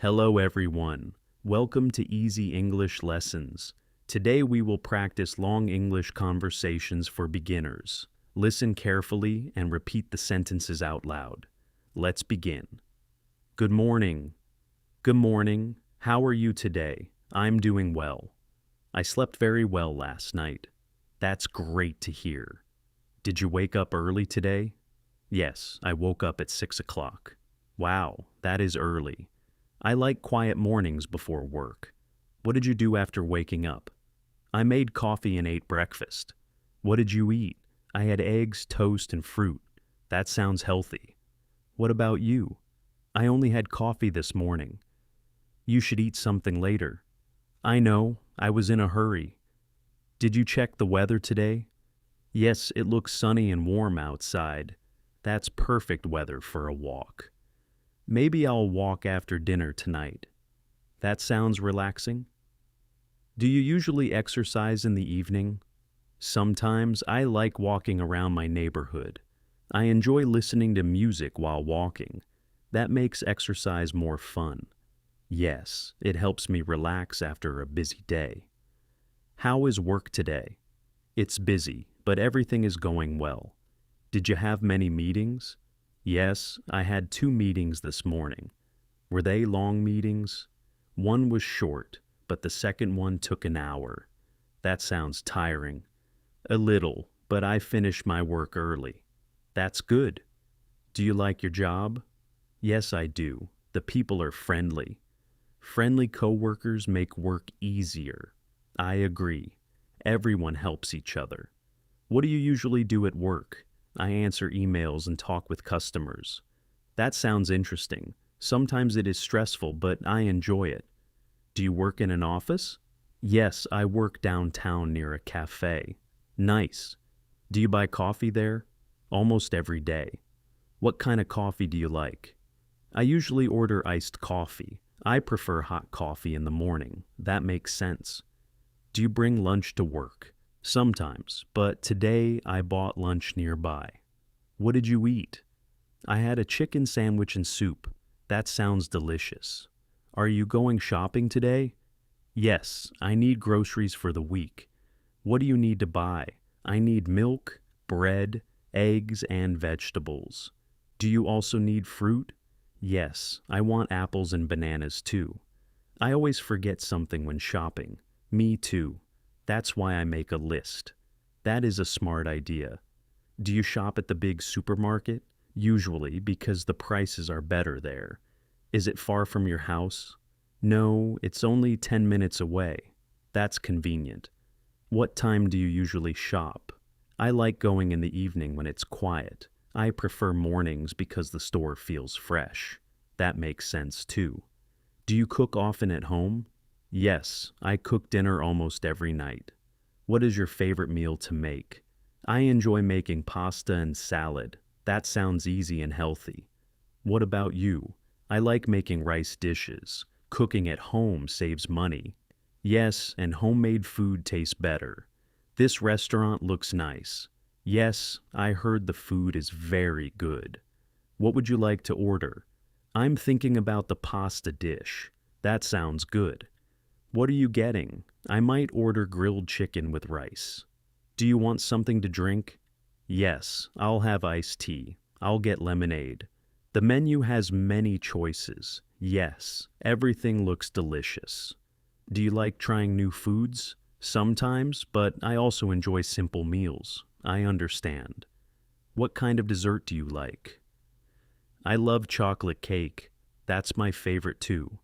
Hello everyone. Welcome to Easy English Lessons. Today we will practice long English conversations for beginners. Listen carefully and repeat the sentences out loud. Let's begin. Good morning. Good morning. How are you today? I'm doing well. I slept very well last night. That's great to hear. Did you wake up early today? Yes, I woke up at 6 o'clock. Wow, that is early. I like quiet mornings before work. What did you do after waking up? I made coffee and ate breakfast. What did you eat? I had eggs, toast, and fruit. That sounds healthy. What about you? I only had coffee this morning. You should eat something later. I know, I was in a hurry. Did you check the weather today? Yes, it looks sunny and warm outside. That's perfect weather for a walk. Maybe I'll walk after dinner tonight. That sounds relaxing. Do you usually exercise in the evening? Sometimes I like walking around my neighborhood. I enjoy listening to music while walking. That makes exercise more fun. Yes, it helps me relax after a busy day. How is work today? It's busy, but everything is going well. Did you have many meetings? Yes, I had 2 meetings this morning. Were they long meetings? One was short, but the second one took an hour. That sounds tiring. A little, but I finished my work early. That's good. Do you like your job? Yes, I do. The people are friendly. Friendly coworkers make work easier. I agree. Everyone helps each other. What do you usually do at work? I answer emails and talk with customers. That sounds interesting. Sometimes it is stressful, but I enjoy it. Do you work in an office? Yes, I work downtown near a cafe. Nice. Do you buy coffee there? Almost every day. What kind of coffee do you like? I usually order iced coffee. I prefer hot coffee in the morning. That makes sense. Do you bring lunch to work? Sometimes, but today I bought lunch nearby. What did you eat? I had a chicken sandwich and soup. That sounds delicious. Are you going shopping today? Yes, I need groceries for the week. What do you need to buy? I need milk, bread, eggs, and vegetables. Do you also need fruit? Yes, I want apples and bananas too. I always forget something when shopping. Me too. That's why I make a list. That is a smart idea. Do you shop at the big supermarket? Usually, because the prices are better there. Is it far from your house? No, it's only 10 minutes away. That's convenient. What time do you usually shop? I like going in the evening when it's quiet. I prefer mornings because the store feels fresh. That makes sense too. Do you cook often at home? Yes, I cook dinner almost every night. What is your favorite meal to make? I enjoy making pasta and salad. That sounds easy and healthy. What about you? I like making rice dishes. Cooking at home saves money. Yes, and homemade food tastes better. This restaurant looks nice. Yes, I heard the food is very good. What would you like to order? I'm thinking about the pasta dish. That sounds good. What are you getting? I might order grilled chicken with rice. Do you want something to drink? Yes, I'll have iced tea. I'll get lemonade. The menu has many choices. Yes, everything looks delicious. Do you like trying new foods? Sometimes, but I also enjoy simple meals. I understand. What kind of dessert do you like? I love chocolate cake. That's my favorite too.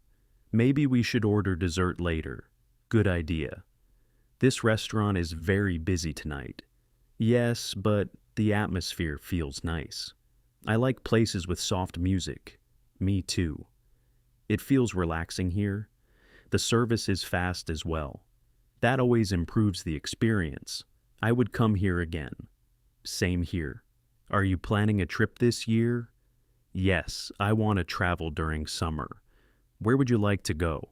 Maybe we should order dessert later. Good idea. This restaurant is very busy tonight. Yes, but the atmosphere feels nice. I like places with soft music. Me too. It feels relaxing here. The service is fast as well. That always improves the experience. I would come here again. Same here. Are you planning a trip this year? Yes, I want to travel during summer. Where would you like to go?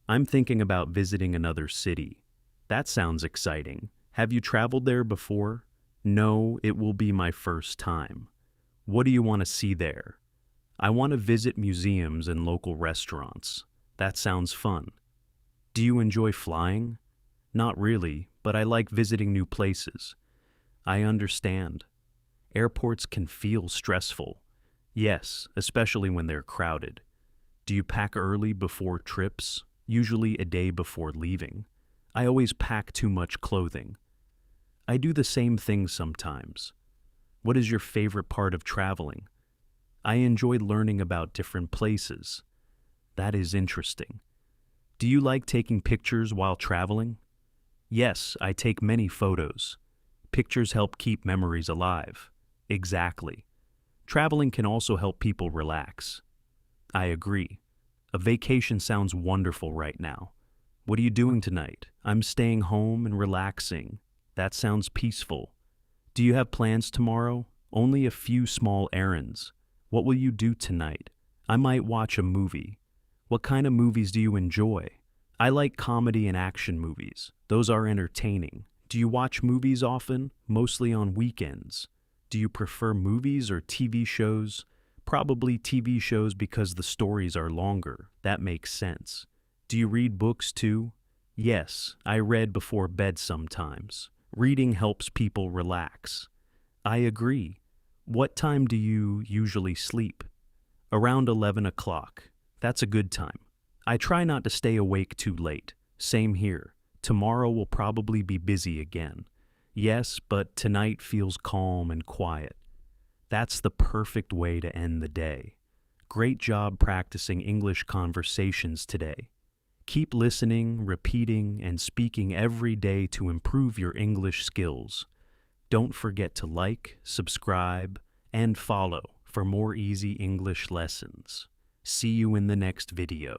I'm thinking about visiting another city. That sounds exciting. Have you traveled there before? No, it will be my first time. What do you want to see there? I want to visit museums and local restaurants. That sounds fun. Do you enjoy flying? Not really, but I like visiting new places. I understand. Airports can feel stressful. Yes, especially when they're crowded. Do you pack early before trips? Usually a day before leaving. I always pack too much clothing. I do the same thing sometimes. What is your favorite part of traveling? I enjoy learning about different places. That is interesting. Do you like taking pictures while traveling? Yes, I take many photos. Pictures help keep memories alive. Exactly. Traveling can also help people relax. I agree. A vacation sounds wonderful right now. What are you doing tonight? I'm staying home and relaxing. That sounds peaceful. Do you have plans tomorrow? Only a few small errands. What will you do tonight? I might watch a movie. What kind of movies do you enjoy? I like comedy and action movies. Those are entertaining. Do you watch movies often? Mostly on weekends. Do you prefer movies or TV shows? Probably TV shows because the stories are longer. That makes sense. Do you read books too? Yes, I read before bed sometimes. Reading helps people relax. I agree. What time do you usually sleep? Around 11 o'clock. That's a good time. I try not to stay awake too late. Same here. Tomorrow will probably be busy again. Yes, but tonight feels calm and quiet. That's the perfect way to end the day. Great job practicing English conversations today. Keep listening, repeating, and speaking every day to improve your English skills. Don't forget to like, subscribe, and follow for more easy English lessons. See you in the next video.